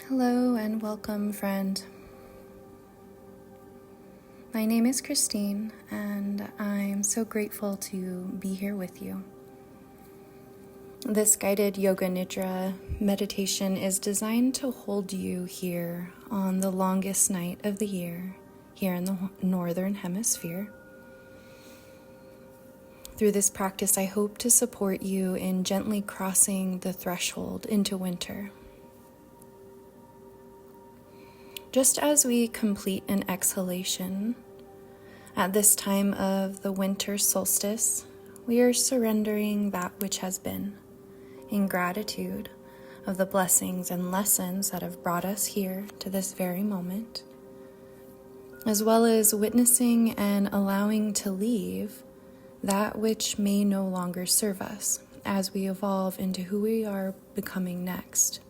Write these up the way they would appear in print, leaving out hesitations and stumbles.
Hello and welcome, friend. My name is Christine, and I'm so grateful to be here with you. This guided Yoga Nidra meditation is designed to hold you here on the longest night of the year, here in the northern hemisphere. Through this practice, I hope to support you in gently crossing the threshold into winter. Just as we complete an exhalation, at this time of the winter solstice, we are surrendering that which has been, in gratitude of the blessings and lessons that have brought us here to this very moment, as well as witnessing and allowing to leave that which may no longer serve us as we evolve into who we are becoming next.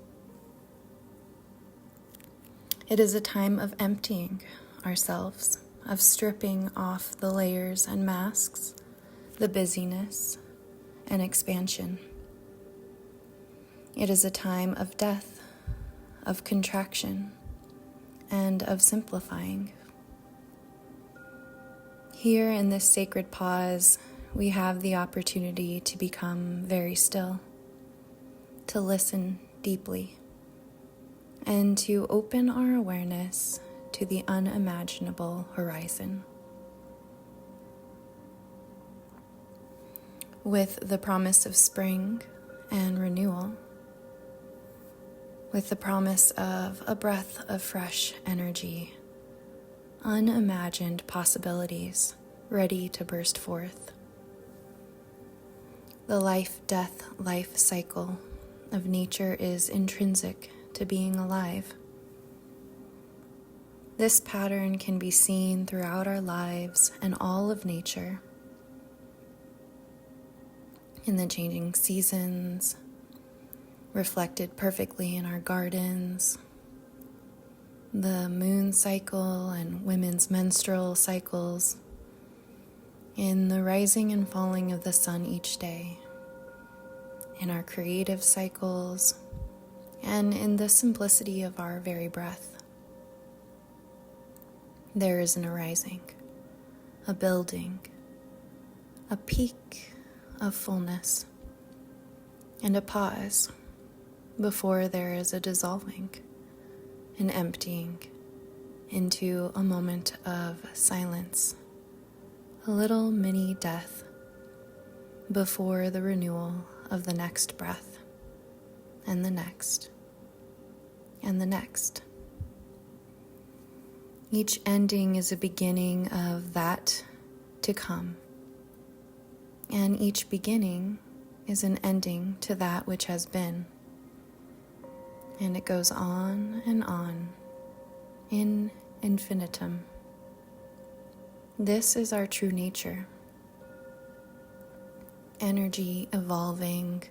It is a time of emptying ourselves, of stripping off the layers and masks, the busyness and expansion. It is a time of death, of contraction, and of simplifying. Here in this sacred pause, we have the opportunity to become very still, to listen deeply, and to open our awareness to the unimaginable horizon. With the promise of spring and renewal, with the promise of a breath of fresh energy, unimagined possibilities ready to burst forth. The life-death-life cycle of nature is intrinsic to being alive. This pattern can be seen throughout our lives and all of nature, in the changing seasons, reflected perfectly in our gardens, the moon cycle and women's menstrual cycles, in the rising and falling of the sun each day, in our creative cycles, and in the simplicity of our very breath. There is an arising, a building, a peak of fullness, and a pause before there is a dissolving, an emptying into a moment of silence, a little mini death before the renewal of the next breath, and the next, and the next. Each ending is a beginning of that to come, and each beginning is an ending to that which has been, and it goes on in infinitum. This is our true nature. Energy evolving,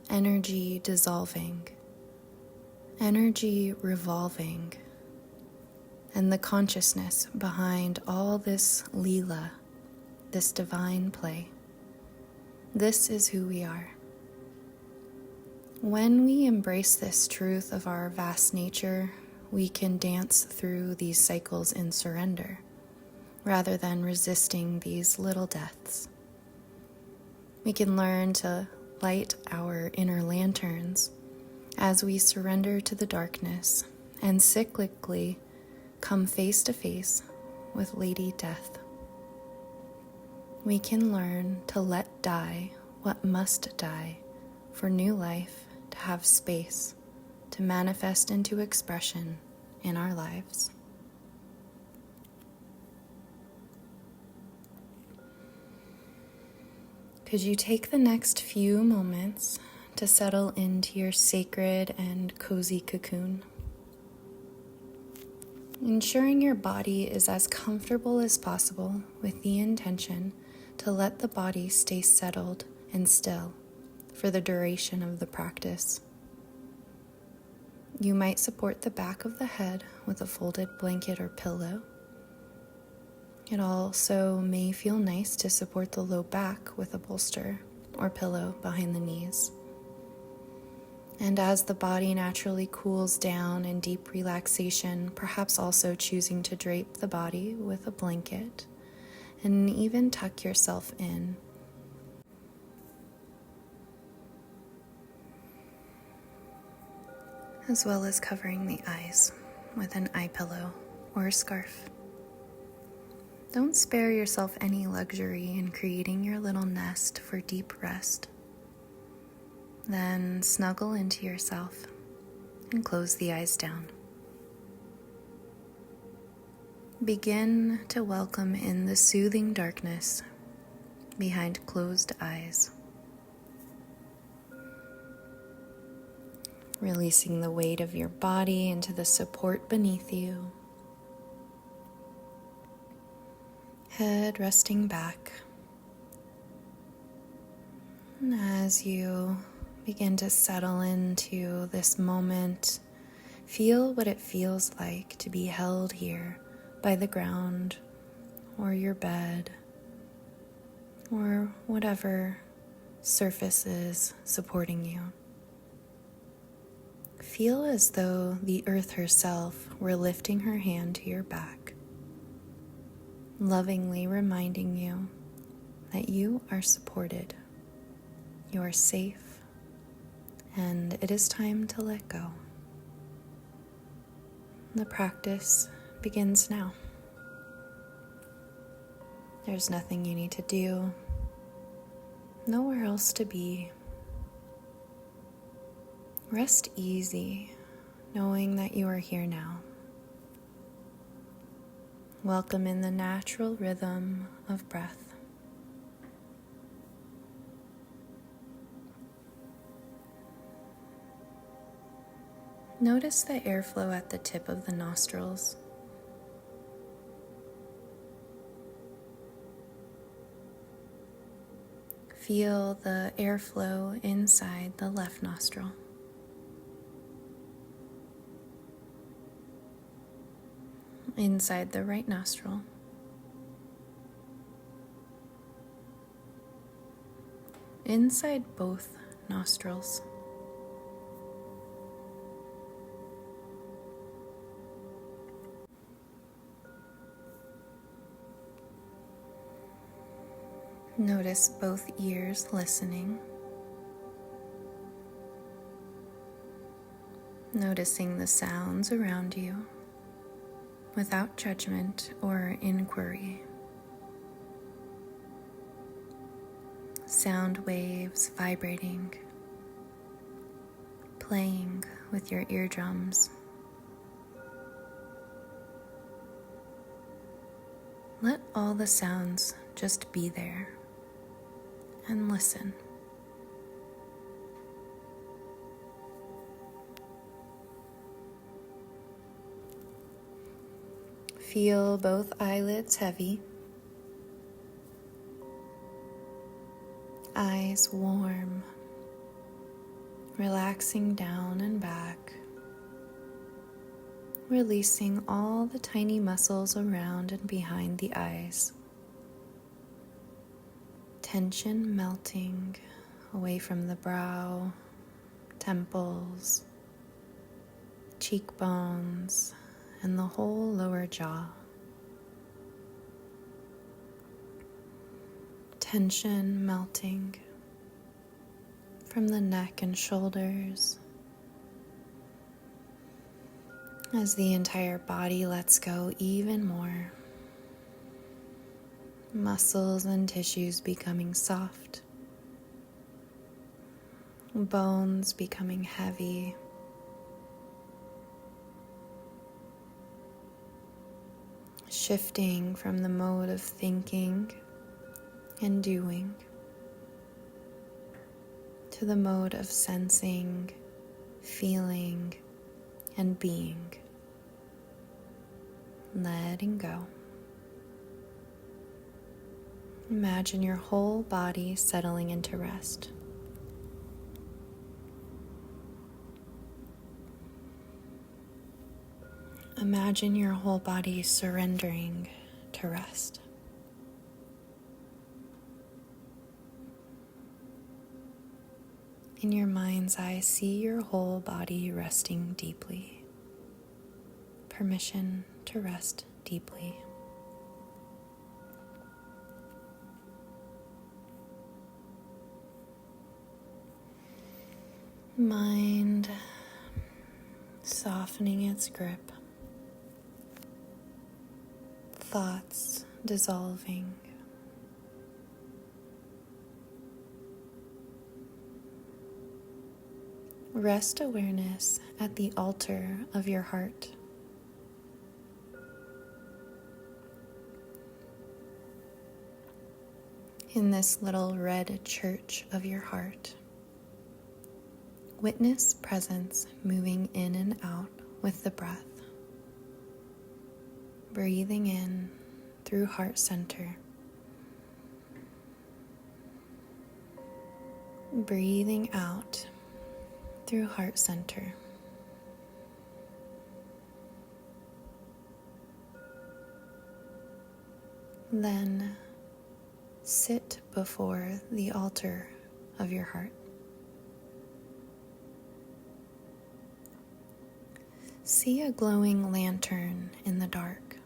energy dissolving, energy revolving, and the consciousness behind all this Leela, this divine play. This is who we are. When we embrace this truth of our vast nature, we can dance through these cycles in surrender, rather than resisting these little deaths. We can learn to light our inner lanterns as we surrender to the darkness and cyclically come face to face with Lady Death. We can learn to let die what must die for new life to have space to manifest into expression in our lives. Could you take the next few moments to settle into your sacred and cozy cocoon? Ensuring your body is as comfortable as possible with the intention to let the body stay settled and still for the duration of the practice. You might support the back of the head with a folded blanket or pillow. It also may feel nice to support the low back with a bolster or pillow behind the knees. And as the body naturally cools down in deep relaxation, perhaps also choosing to drape the body with a blanket and even tuck yourself in. As well as covering the eyes with an eye pillow or a scarf. Don't spare yourself any luxury in creating your little nest for deep rest. Then snuggle into yourself and close the eyes down. Begin to welcome in the soothing darkness behind closed eyes. Releasing the weight of your body into the support beneath you. Head resting back. And as you begin to settle into this moment, feel what it feels like to be held here by the ground or your bed or whatever surface is supporting you. Feel as though the earth herself were lifting her hand to your back, lovingly reminding you that you are supported, you are safe, and it is time to let go. The practice begins now. There's nothing you need to do, nowhere else to be. Rest easy, knowing that you are here now. Welcome in the natural rhythm of breath. Notice the airflow at the tip of the nostrils. Feel the airflow inside the left nostril. Inside the right nostril. Inside both nostrils. Notice both ears listening. Noticing the sounds around you without judgment or inquiry. Sound waves vibrating, playing with your eardrums. Let all the sounds just be there and listen. Feel both eyelids heavy, eyes warm, relaxing down and back, releasing all the tiny muscles around and behind the eyes. Tension melting away from the brow, temples, cheekbones, and the whole lower jaw. Tension melting from the neck and shoulders as the entire body lets go even more. Muscles and tissues becoming soft, bones becoming heavy, shifting from the mode of thinking and doing to the mode of sensing, feeling, and being. Letting go. Imagine your whole body settling into rest. Imagine your whole body surrendering to rest. In your mind's eye, see your whole body resting deeply. Permission to rest deeply. Mind softening its grip. Thoughts dissolving. Rest awareness at the altar of your heart. In this little red church of your heart, witness presence moving in and out with the breath. Breathing in through heart center. Breathing out through heart center. Then sit before the altar of your heart. See a glowing lantern in the dark.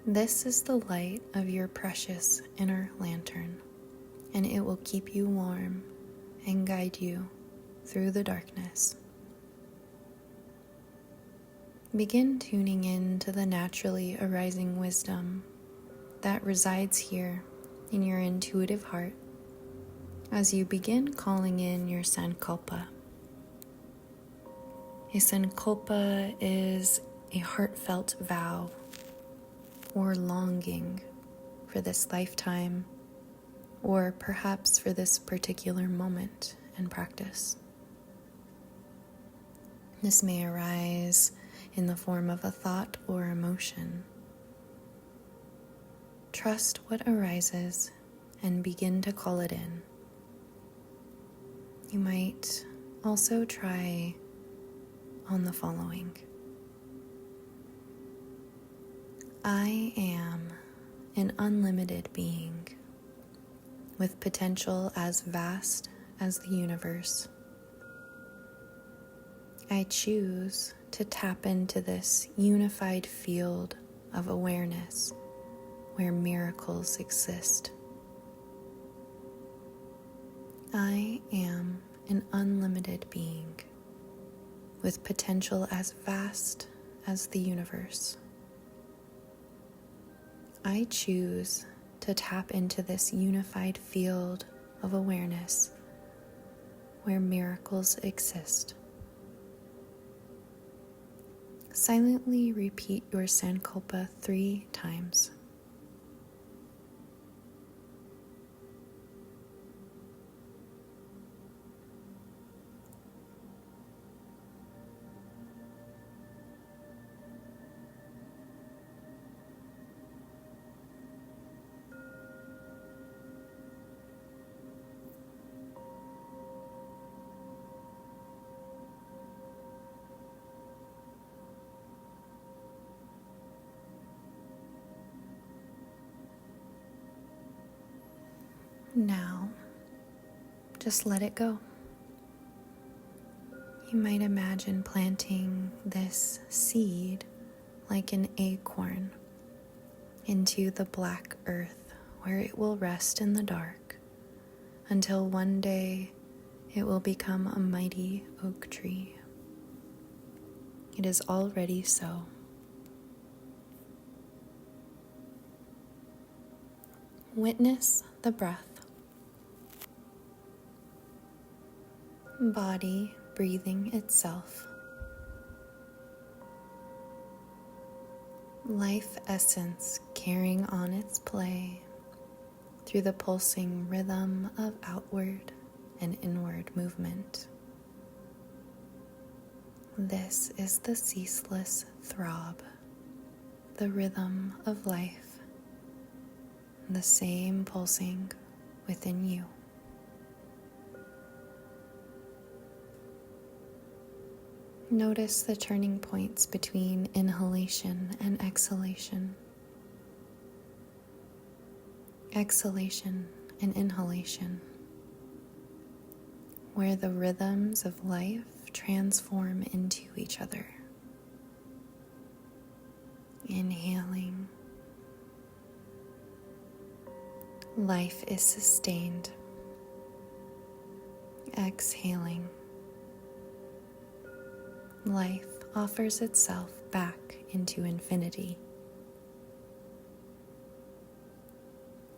This is the light of your precious inner lantern, and it will keep you warm and guide you through the darkness. Begin tuning in to the naturally arising wisdom that resides here in your intuitive heart as you begin calling in your sankalpa. A sankalpa is a heartfelt vow or longing for this lifetime, or perhaps for this particular moment in practice. This may arise in the form of a thought or emotion. Trust what arises and begin to call it in. You might also try on the following. I am an unlimited being with potential as vast as the universe. I choose to tap into this unified field of awareness where miracles exist. I am an unlimited being with potential as vast as the universe. I choose to tap into this unified field of awareness where miracles exist. Silently repeat your sankalpa 3 times. Now, just let it go. You might imagine planting this seed like an acorn into the black earth where it will rest in the dark until one day it will become a mighty oak tree. It is already so. Witness the breath. Body breathing itself. Life essence carrying on its play through the pulsing rhythm of outward and inward movement. This is the ceaseless throb, the rhythm of life, the same pulsing within you. Notice the turning points between inhalation and exhalation. Exhalation and inhalation. where the rhythms of life transform into each other. Inhaling, life is sustained. Exhaling, life offers itself back into infinity.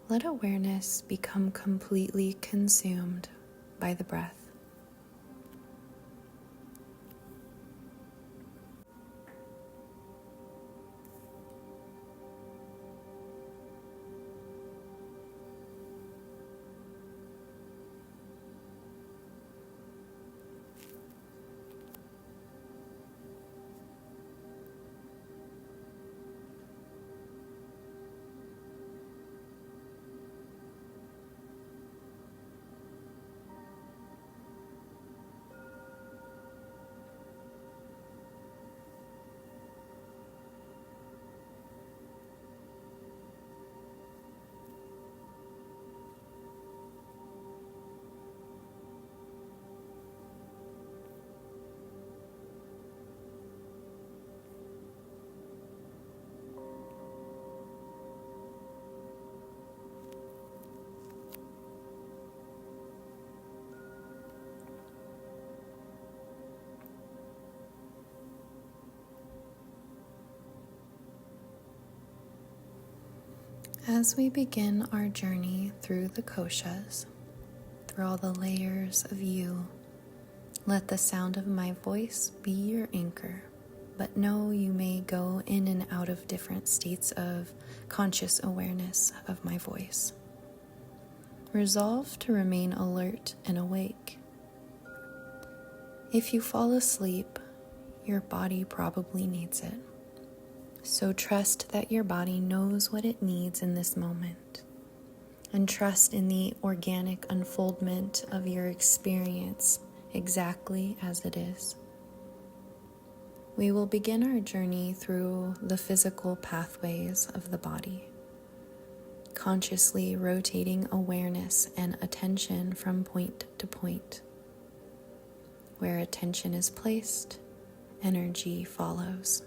Let awareness become completely consumed by the breath. As we begin our journey through the koshas, through all the layers of you, let the sound of my voice be your anchor, but know you may go in and out of different states of conscious awareness of my voice. Resolve to remain alert and awake. If you fall asleep, your body probably needs it. So trust that your body knows what it needs in this moment, and trust in the organic unfoldment of your experience exactly as it is. We will begin our journey through the physical pathways of the body, consciously rotating awareness and attention from point to point. Where attention is placed, energy follows.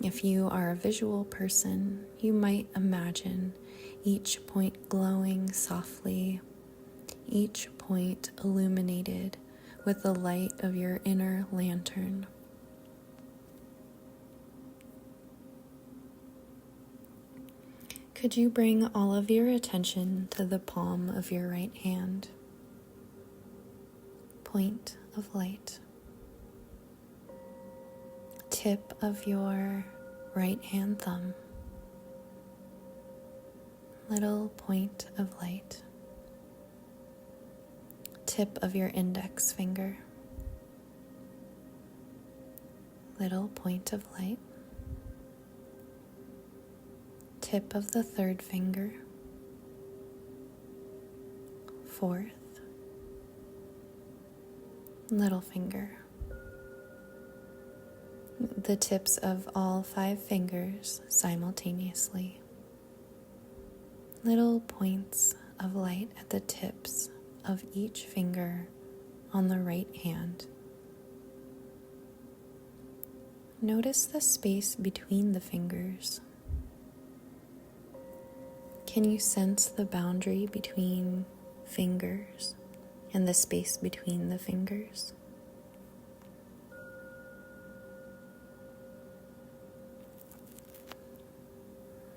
If you are a visual person, you might imagine each point glowing softly, each point illuminated with the light of your inner lantern. Could you bring all of your attention to the palm of your right hand? Point of light. Tip of your right hand thumb. Little point of light. Tip of your index finger. Little point of light. Tip of the third finger. Fourth. Little finger. The tips of all 5 fingers simultaneously. Little points of light at the tips of each finger on the right hand. Notice the space between the fingers. Can you sense the boundary between fingers and the space between the fingers?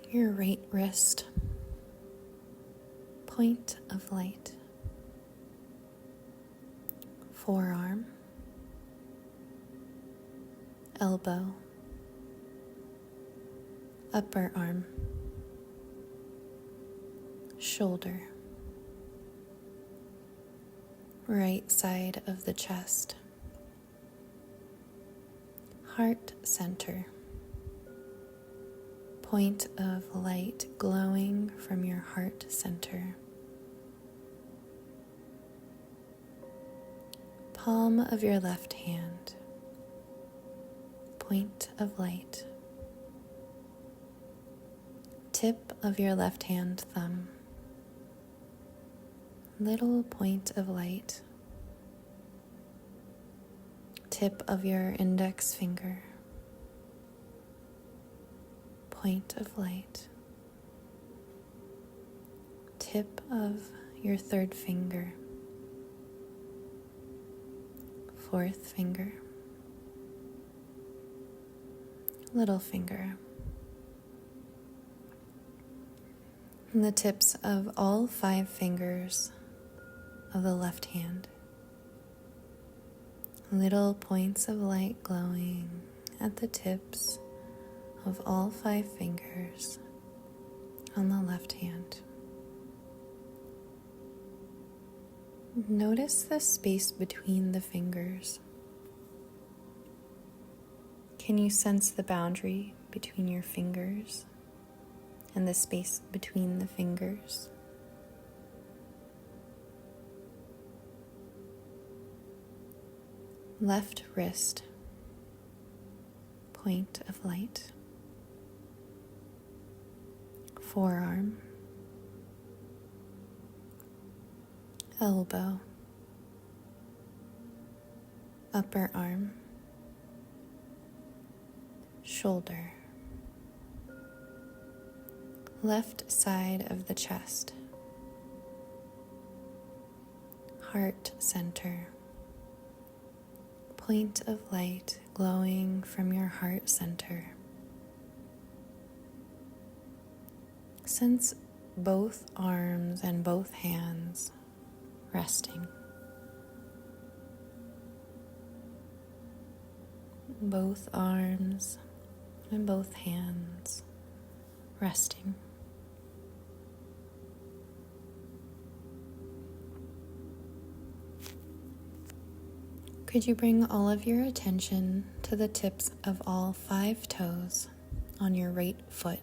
Your right wrist, point of light, forearm, elbow, upper arm, shoulder, right side of the chest, heart center. Point of light glowing from your heart center. Palm of your left hand. Point of light. Tip of your left hand thumb. Little point of light tip of your index finger, point of light, tip of your third finger, fourth finger, little finger, and the tips of all 5 fingers of the left hand. Little points of light glowing at the tips of all 5 fingers on the left hand. Notice the space between the fingers. Can you sense the boundary between your fingers and the space between the fingers? Left wrist, point of light, forearm, elbow, upper arm, shoulder, left side of the chest, heart center, point of light glowing from your heart center. Sense both arms and both hands resting. Both arms and both hands resting. Could you bring all of your attention to the tips of all 5 toes on your right foot?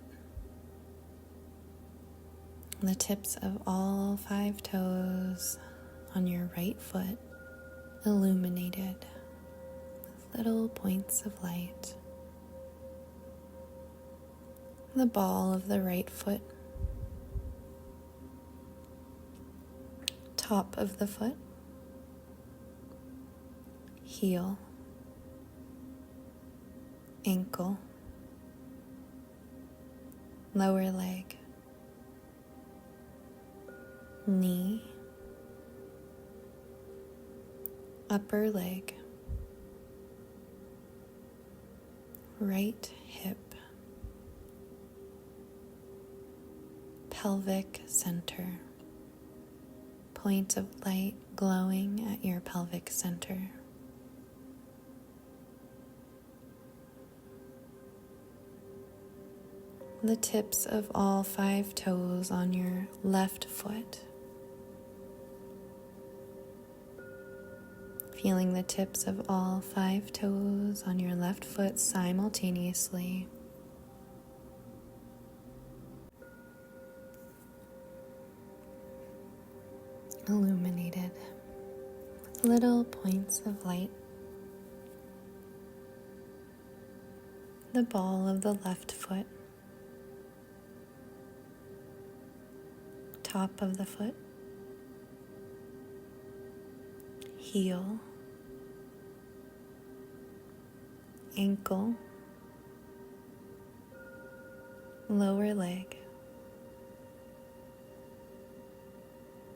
The tips of all 5 toes on your right foot illuminated with little points of light. The ball of the right foot, top of the foot, heel, ankle, lower leg, knee, upper leg, right hip, pelvic center, point of light glowing at your pelvic center. The tips of all 5 toes on your left foot. Feeling the tips of all 5 toes on your left foot simultaneously. Illuminated with little points of light. The ball of the left foot. Top of the foot, heel, ankle, lower leg,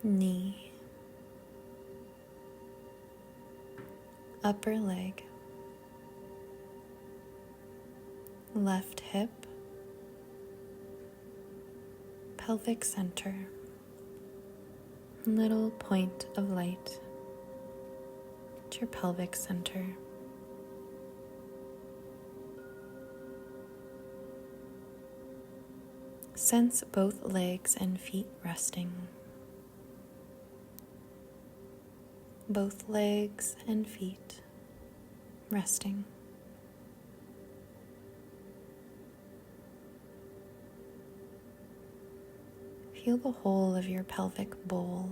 knee, upper leg, left hip, pelvic center, little point of light at your pelvic center. Sense both legs and feet resting. Both legs and feet resting. Feel the whole of your pelvic bowl.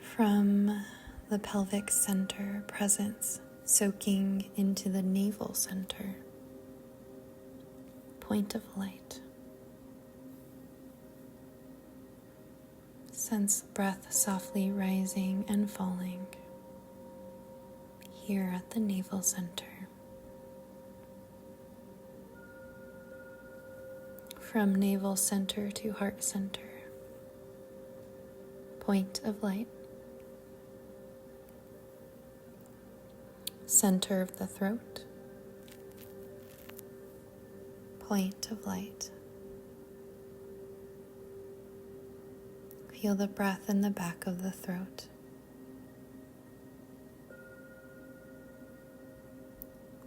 From the pelvic center, presence soaking into the navel center, point of light. Sense breath softly rising and falling here at the navel center. From navel center to heart center, point of light. Center of the throat, point of light. Feel the breath in the back of the throat.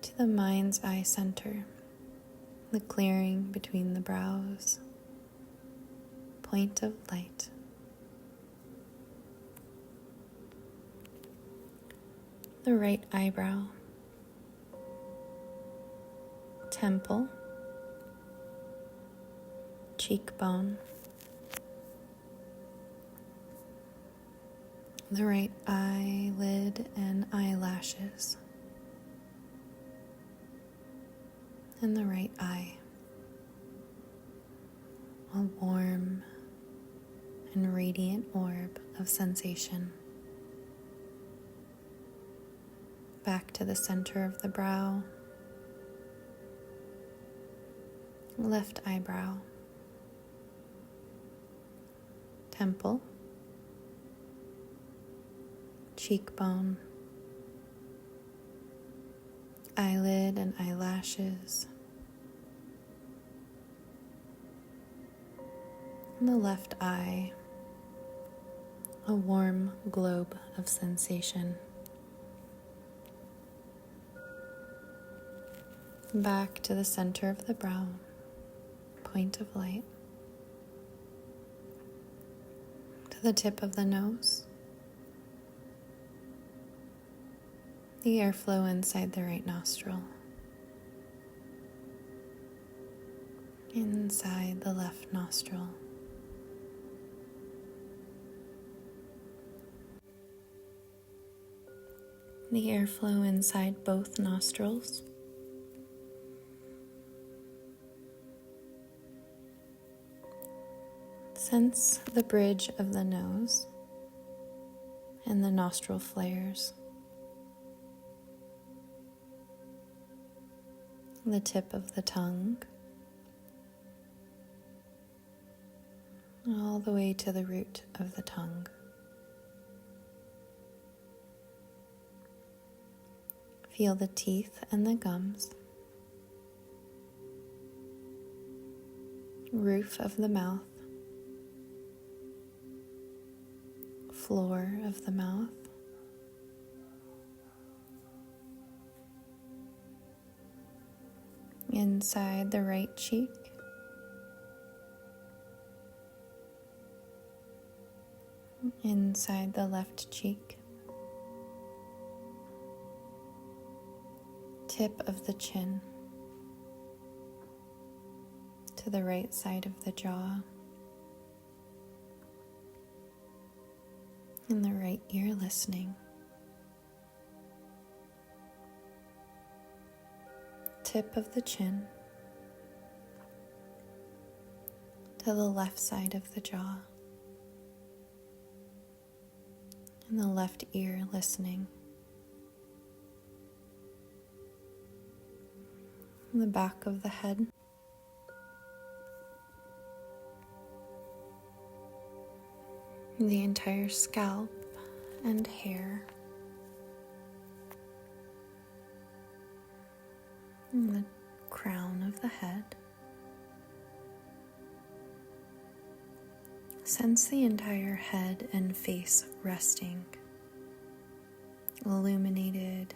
To the mind's eye center, the clearing between the brows, point of light. The right eyebrow, temple, cheekbone, the right eyelid and eyelashes, and the right eye. A warm and radiant orb of sensation. Back to the center of the brow, left eyebrow, temple, cheekbone, eyelid and eyelashes, and the left eye, a warm globe of sensation. Back to the center of the brow, point of light, to the tip of the nose, the airflow inside the right nostril, inside the left nostril, the airflow inside both nostrils, sense the bridge of the nose and the nostril flares, the tip of the tongue, all the way to the root of the tongue. Feel the teeth and the gums, roof of the mouth, floor of the mouth, inside the right cheek, inside the left cheek, tip of the chin, to the right side of the jaw, in the right ear listening, tip of the chin, to the left side of the jaw, in the left ear listening, in the back of the head, the entire scalp and hair, and the crown of the head. Sense the entire head and face resting, illuminated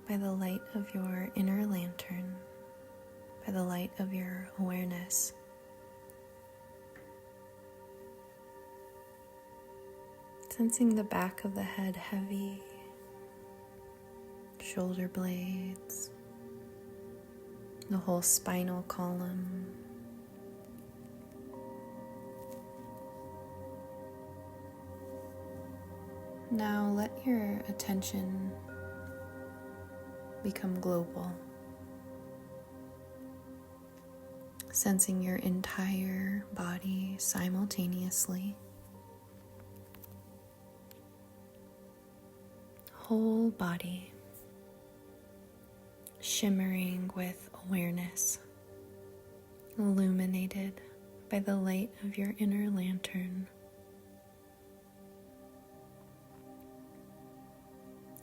by the light of your inner lantern, by the light of your awareness. Sensing the back of the head heavy, shoulder blades, the whole spinal column. Now let your attention become global. sensing your entire body simultaneously. Whole body shimmering with awareness, illuminated by the light of your inner lantern.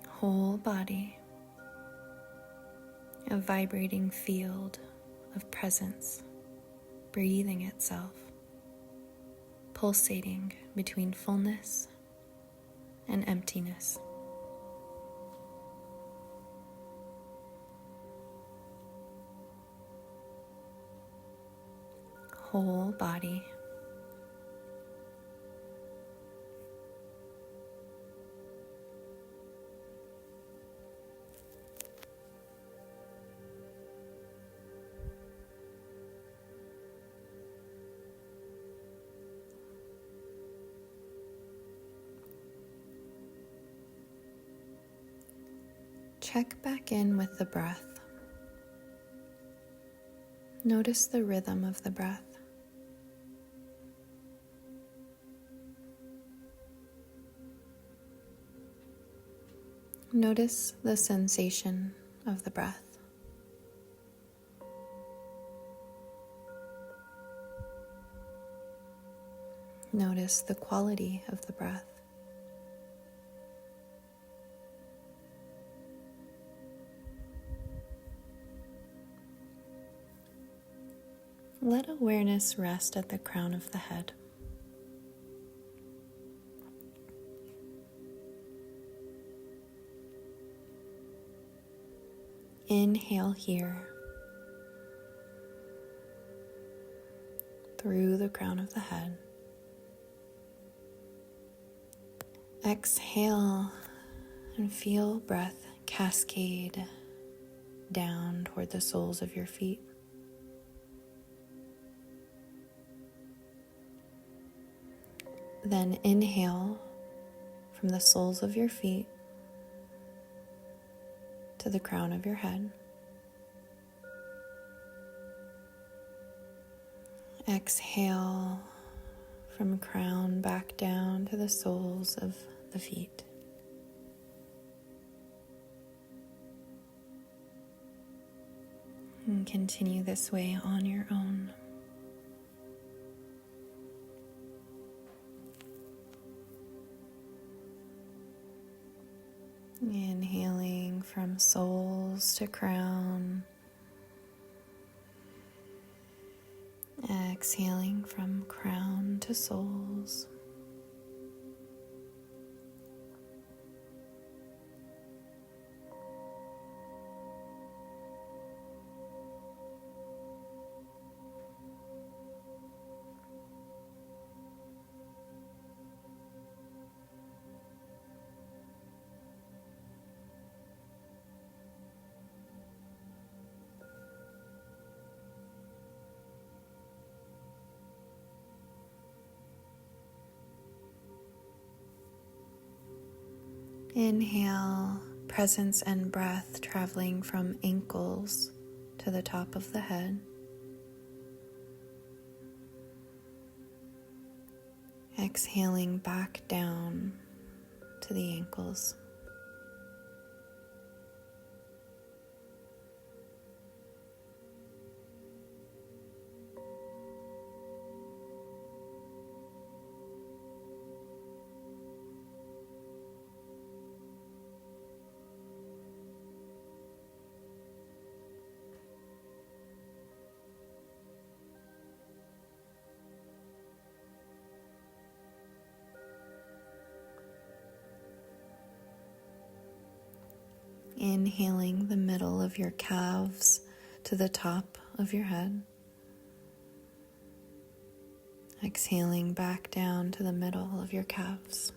Whole body, a vibrating field of presence, breathing itself, pulsating between fullness and emptiness. Whole body. Check back in with the breath. Notice the rhythm of the breath. Notice the sensation of the breath. Notice the quality of the breath. Let awareness rest at the crown of the head. Inhale here through the crown of the head. Exhale and feel breath cascade down toward the soles of your feet. Then inhale from the soles of your feet to the crown of your head. Exhale from crown back down to the soles of the feet. And continue this way on your own. Inhaling from soles to crown. Exhaling from crown to soles. Inhale, presence and breath traveling from ankles to the top of the head. Exhaling back down to the ankles. Inhaling the middle of your calves to the top of your head. Exhaling back down to the middle of your calves.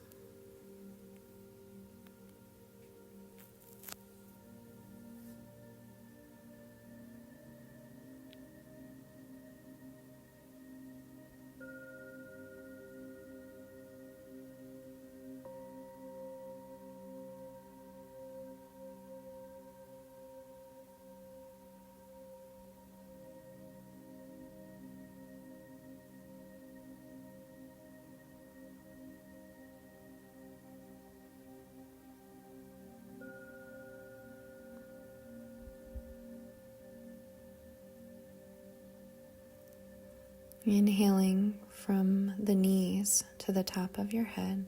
Inhaling from the knees to the top of your head,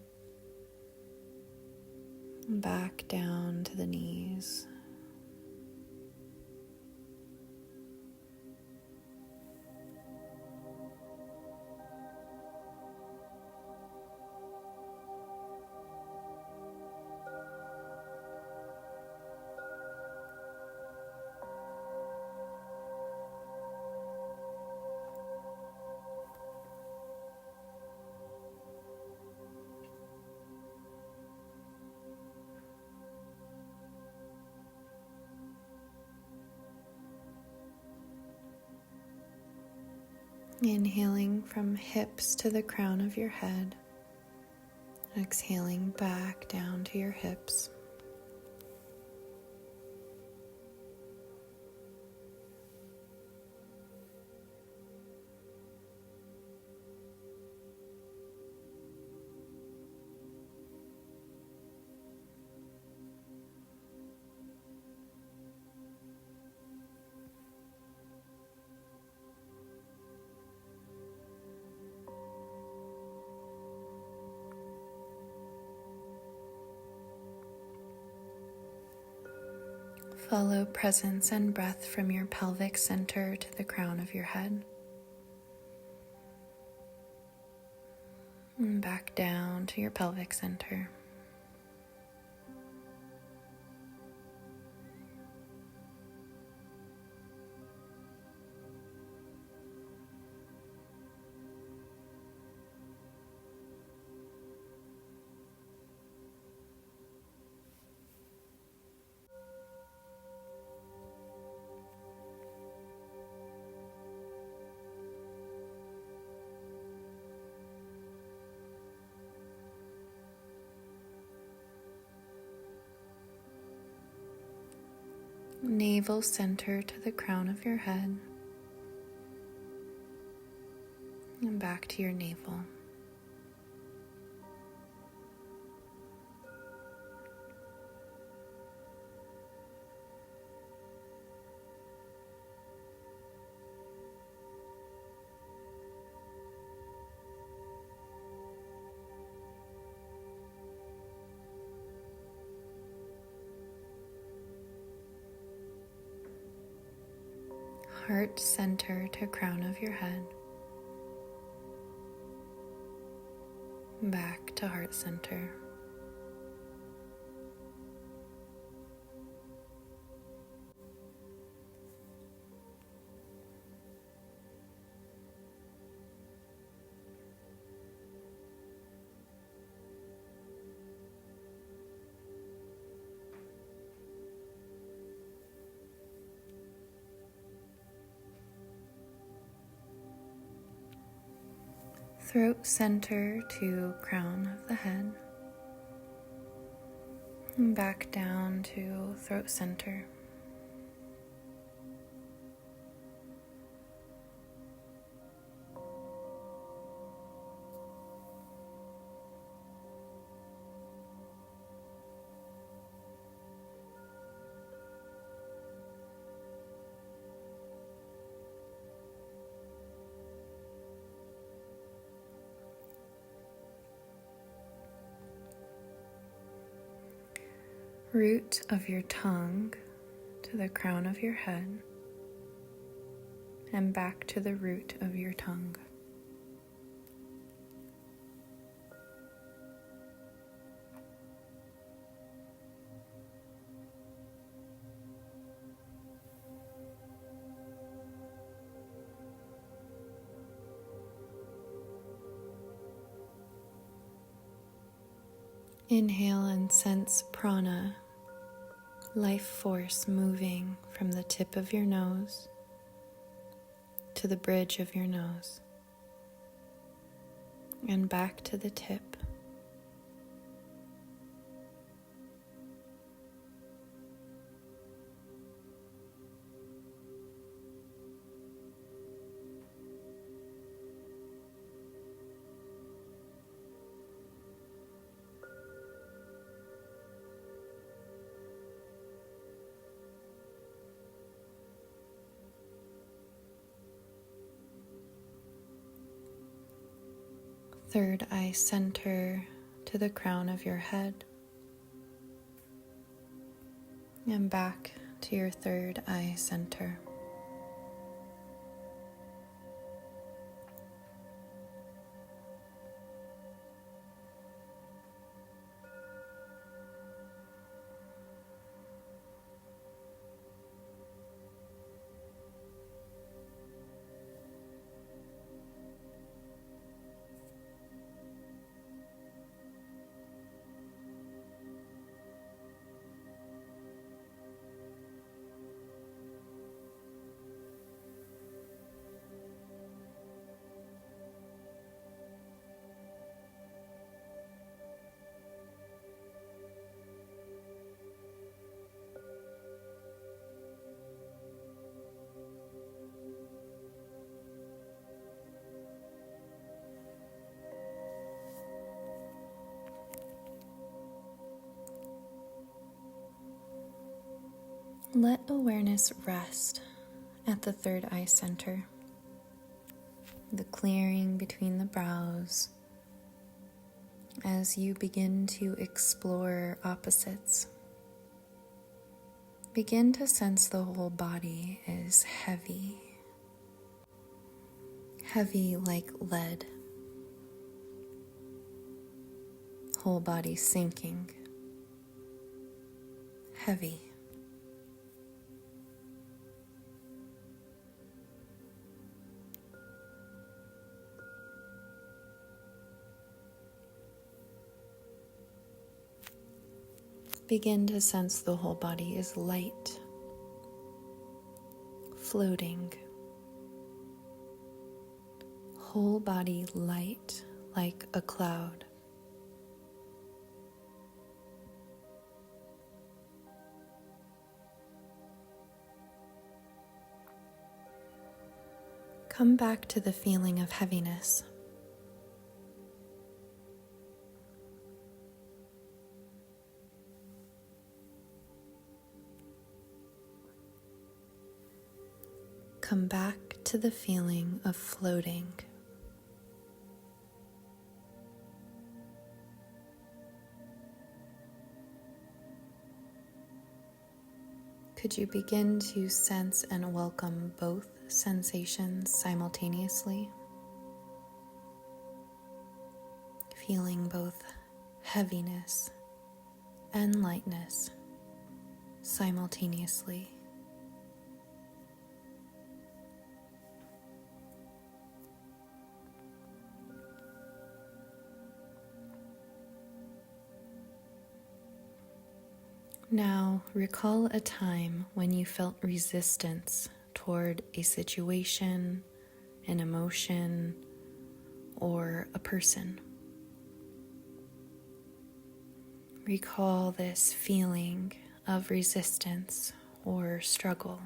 back down to the knees. Inhaling from hips to the crown of your head, exhaling back down to your hips. Follow presence and breath from your pelvic center to the crown of your head. And back down to your pelvic center. Navel center to the crown of your head. And back to your navel. Heart center to crown of your head. Back to heart center. Throat center to crown of the head. And back down to throat center. Root of your tongue to the crown of your head and back to the root of your tongue. Inhale and sense prana, life force moving from the tip of your nose to the bridge of your nose and back to the tip. third eye center to the crown of your head, and back to your third eye center. Let awareness rest at the third eye center, the clearing between the brows, as you begin to explore opposites. Begin to sense the whole body is heavy, heavy like lead, whole body sinking, heavy. Begin to sense the whole body is light, floating, whole body light like a cloud. Come back to the feeling of heaviness. Come back to the feeling of floating. Could you begin to sense and welcome both sensations simultaneously? Feeling both heaviness and lightness simultaneously. Now, recall a time when you felt resistance toward a situation, an emotion, or a person. Recall this feeling of resistance or struggle.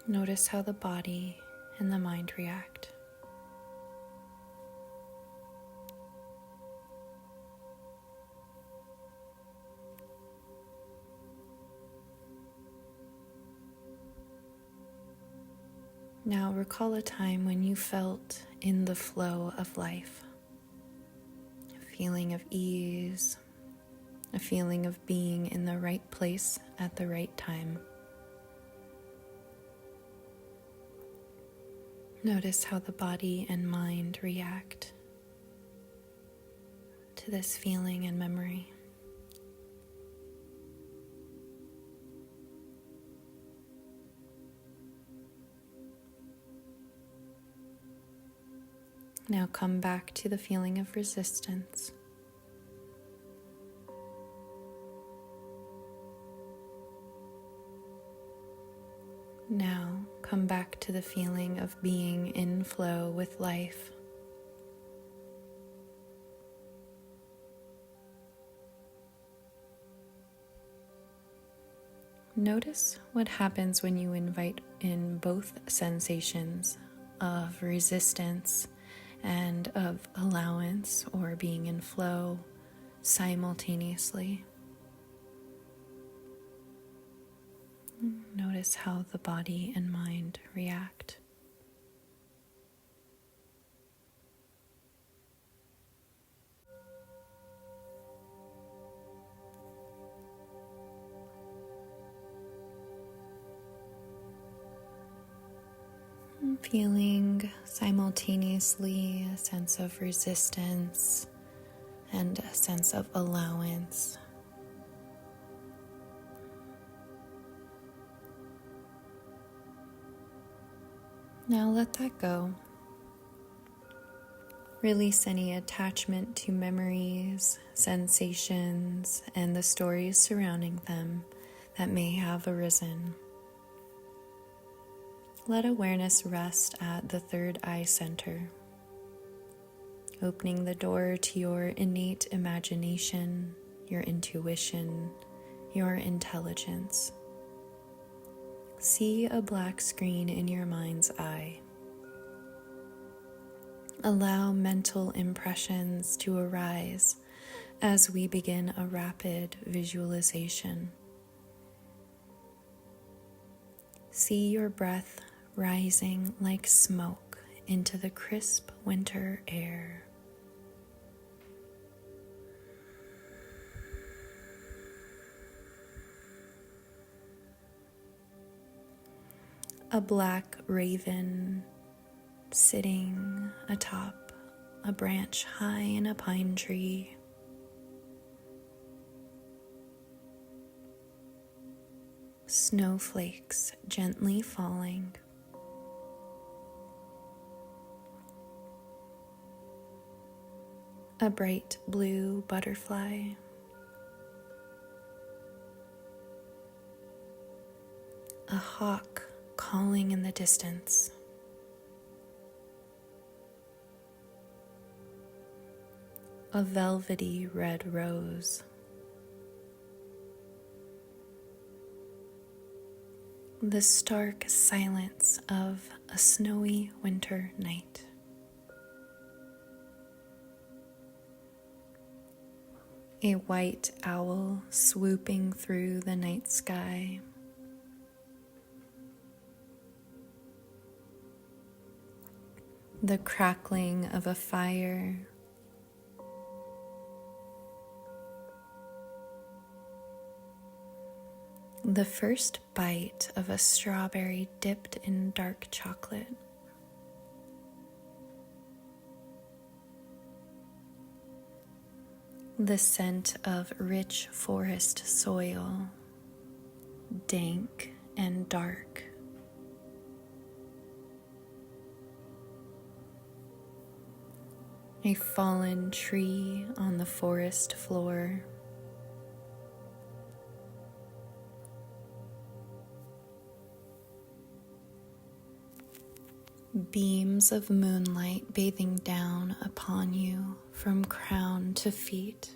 Notice how the body and the mind react. Now recall a time when you felt in the flow of life, a feeling of ease, a feeling of being in the right place at the right time. Notice how the body and mind react to this feeling and memory. Now come back to the feeling of resistance. Now come back to the feeling of being in flow with life. Notice what happens when you invite in both sensations of resistance and of allowance or being in flow simultaneously. Notice how the body and mind react. feeling simultaneously a sense of resistance and a sense of allowance. Now let that go. Release any attachment to memories, sensations, and the stories surrounding them that may have arisen. Let awareness rest at the third eye center, opening the door to your innate imagination, your intuition, your intelligence. See a black screen in your mind's eye. Allow mental impressions to arise as we begin a rapid visualization. See your breath rising like smoke into the crisp winter air. A black raven sitting atop a branch high in a pine tree. Snowflakes gently falling. A bright blue butterfly. A hawk calling in the distance. A velvety red rose. The stark silence of a snowy winter night. A white owl swooping through the night sky. The crackling of a fire. The first bite of a strawberry dipped in dark chocolate. The scent of rich forest soil, dank and dark. A fallen tree on the forest floor. Beams of moonlight bathing down upon you from crown to feet.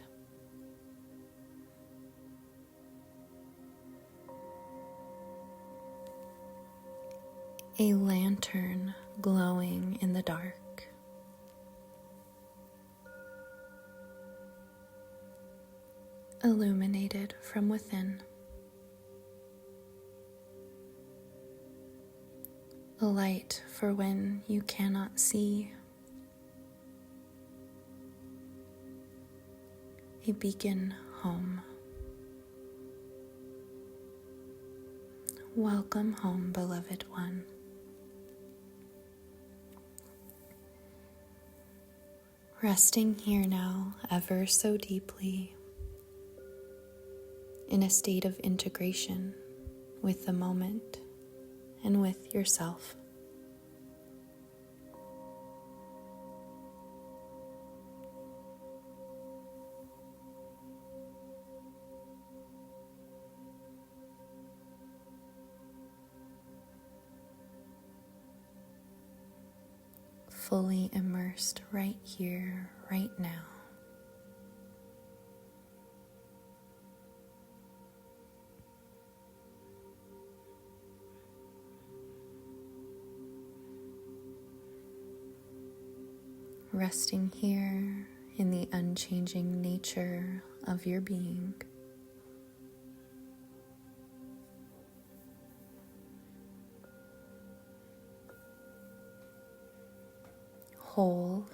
A lantern glowing in the dark. Illuminated from within. A light for when you cannot see. A beacon home. Welcome home, beloved one. Resting here now, ever so deeply, in a state of integration with the moment and with yourself. Fully immersed right here, right now. Resting here in the unchanging nature of your being. Whole.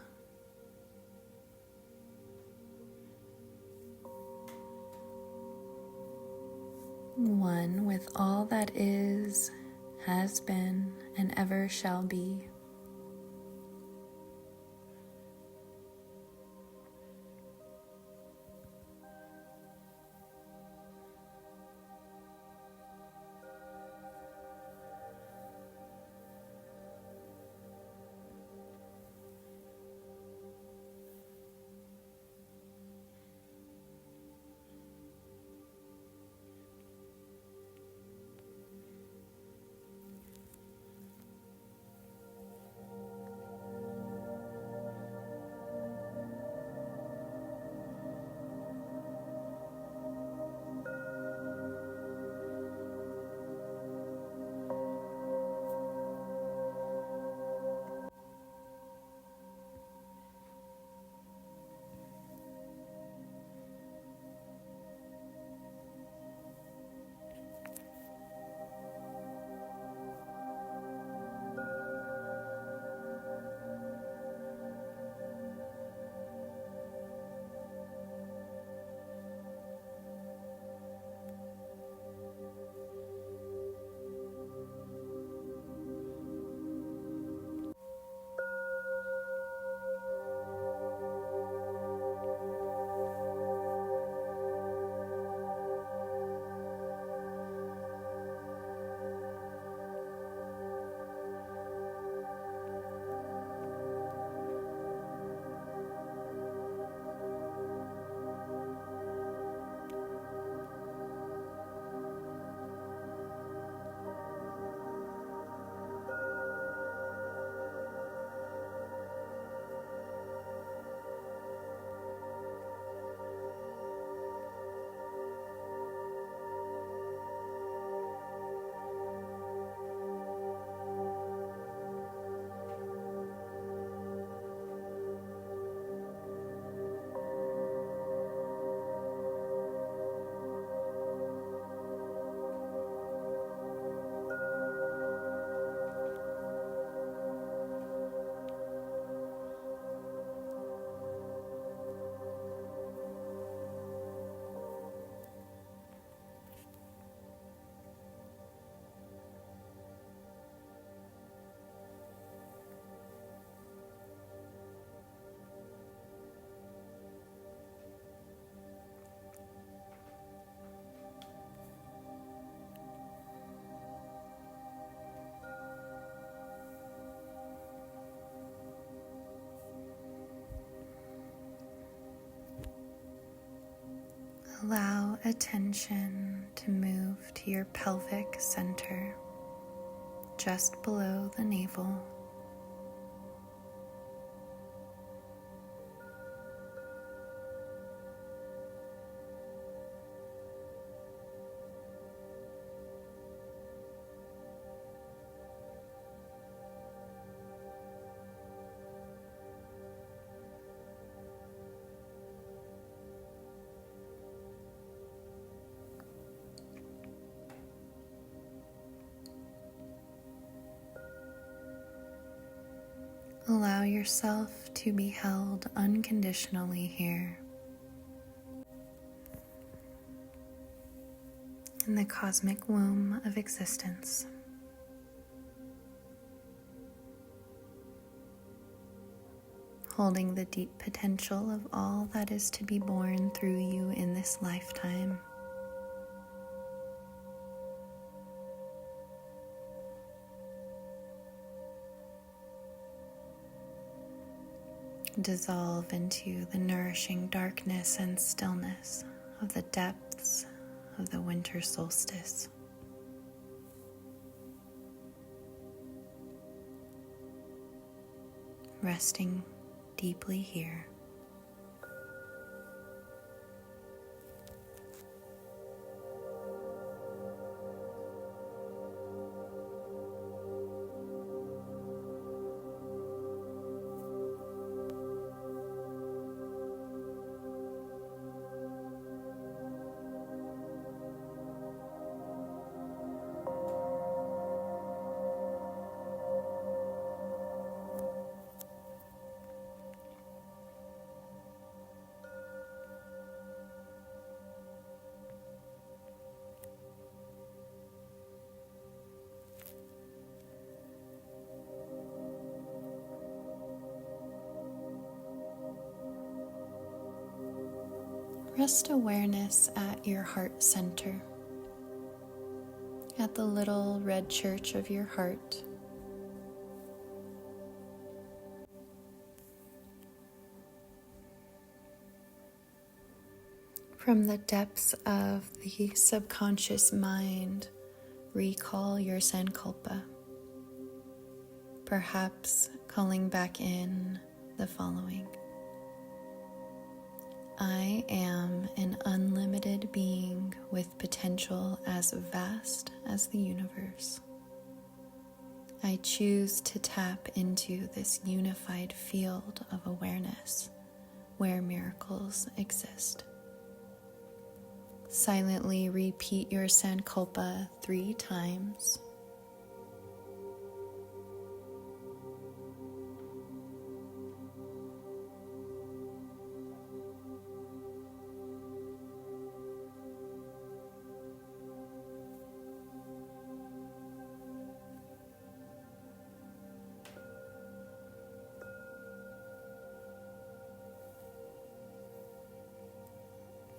One with all that is, has been, and ever shall be. Allow attention to move to your pelvic center, just below the navel. Allow yourself to be held unconditionally here in the cosmic womb of existence. Holding the deep potential of all that is to be born through you in this lifetime. Dissolve into the nourishing darkness and stillness of the depths of the winter solstice. Resting deeply here. Rest awareness at your heart center, at the little red church of your heart. From the depths of the subconscious mind, recall your sankalpa, perhaps calling back in the following. I am an unlimited being with potential as vast as the universe. I choose to tap into this unified field of awareness where miracles exist. Silently repeat your sankalpa 3 times.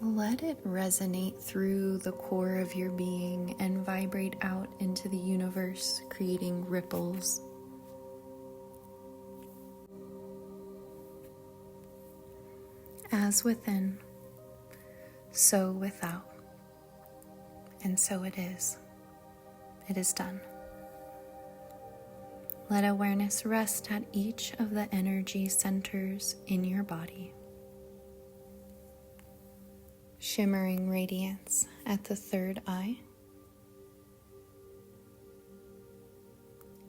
Let it resonate through the core of your being and vibrate out into the universe, creating ripples. As within, so without. And so it is. It is done. Let awareness rest at each of the energy centers in your body. Shimmering radiance at the third eye,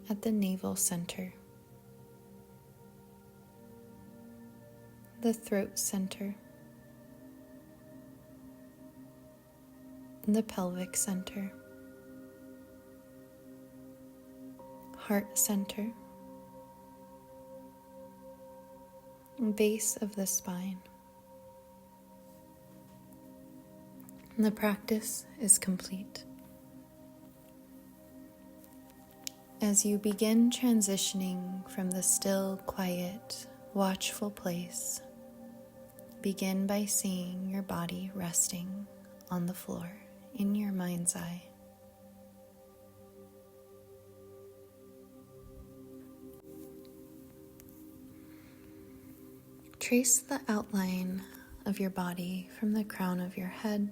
at the navel center, the throat center, the pelvic center, heart center, base of the spine. The practice is complete. As you begin transitioning from the still, quiet, watchful place, begin by seeing your body resting on the floor in your mind's eye. Trace the outline of your body, from the crown of your head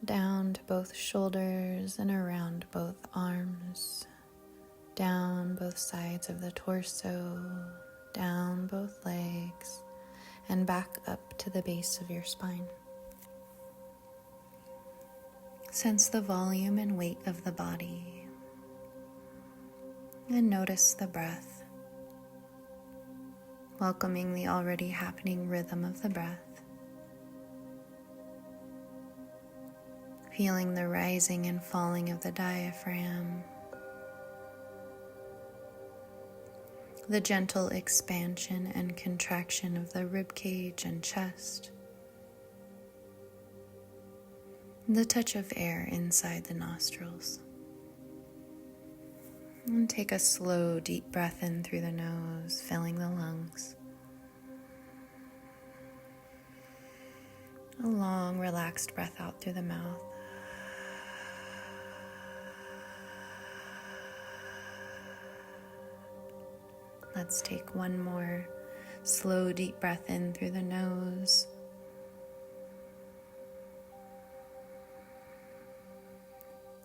down to both shoulders and around both arms, down both sides of the torso, down both legs, and back up to the base of your spine. Sense the volume and weight of the body, and notice the breath, welcoming the already happening rhythm of the breath, feeling the rising and falling of the diaphragm, the gentle expansion and contraction of the rib cage and chest, the touch of air inside the nostrils. And take a slow, deep breath in through the nose, filling the lungs. A long, relaxed breath out through the mouth. Let's take one more slow, deep breath in through the nose.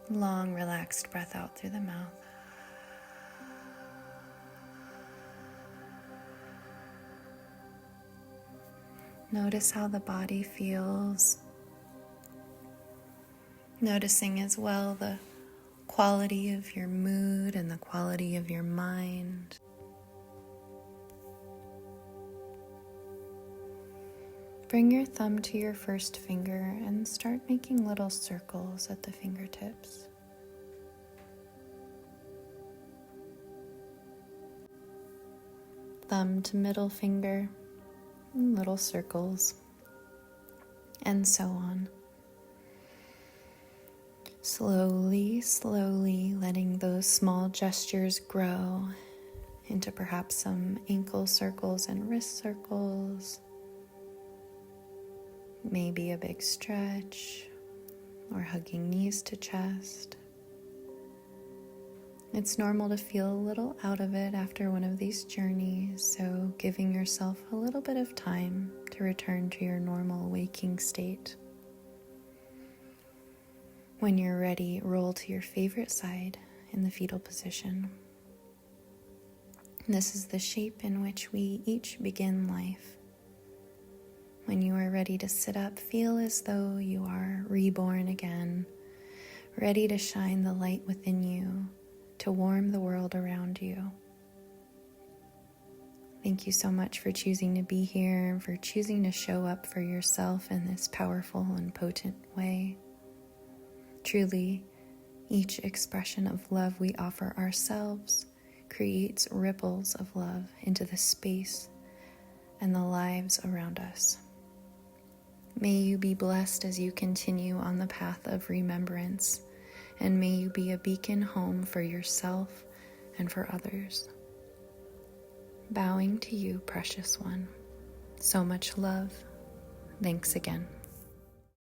Long, relaxed breath out through the mouth. Notice how the body feels. Noticing as well the quality of your mood and the quality of your mind. Bring your thumb to your first finger and start making little circles at the fingertips. Thumb to middle finger, little circles, and so on. Slowly, slowly letting those small gestures grow into perhaps some ankle circles and wrist circles, maybe a big stretch or hugging knees to chest. It's normal to feel a little out of it after one of these journeys, so giving yourself a little bit of time to return to your normal waking state. When you're ready, roll to your favorite side in the fetal position. This is the shape in which we each begin life. When you are ready to sit up, feel as though you are reborn again, ready to shine the light within you, to warm the world around you. Thank you so much for choosing to be here and for choosing to show up for yourself in this powerful and potent way. Truly, each expression of love we offer ourselves creates ripples of love into the space and the lives around us. May you be blessed as you continue on the path of remembrance, and may you be a beacon home for yourself and for others. Bowing to you, precious one. So much love. Thanks again.